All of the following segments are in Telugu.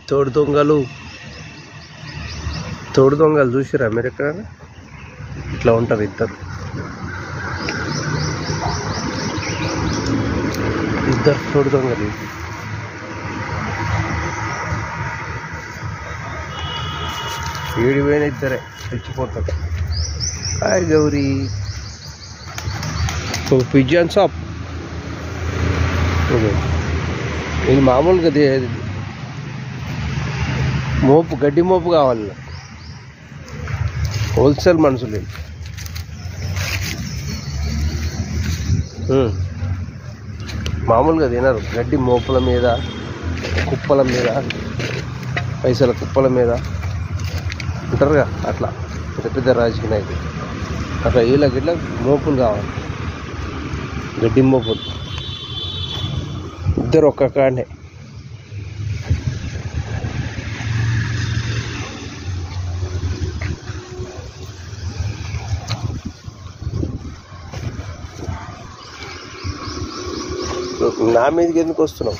తోడు దొంగలు చూసిరా మీరు ఎక్కడ? ఇట్లా ఉంటారు ఇద్దరు తోడు దొంగలు. ఏడిపోయిన ఇద్దరే తెచ్చిపోతారు. హాయ్ గౌరీ. పిజియన్ షాప్ ఇది మామూలుగా గడ్డి మోపు కావాలి. హోల్సేల్ మనుషులు మామూలుగా తినరు. గడ్డి మోపుల మీద, కుప్పల మీద, పైసల కుప్పల మీద ఉంటారుగా, అట్లా పెద్ద పెద్ద రాజకీయ నాయకులు అట్లా వీళ్ళకి ఇట్లా మోపులు కావాలి, గడ్డి మోపులు. ఇద్దరు ఒక్క కాడనే. నా మీదకి ఎందుకు వస్తున్నావు?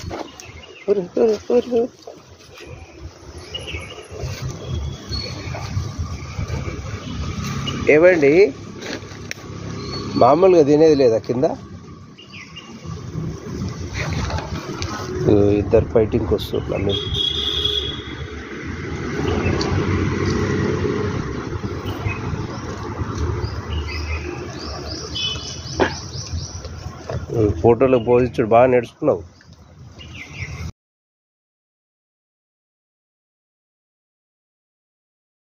ఏమండి, మామూలుగా తినేది లేదా కింద? ఇద్దరు ఫైటింగ్కి వస్తున్నారు నా మీద. ఫోటోలో పోజిచ్చుడు బాగా నేర్చుకున్నావు.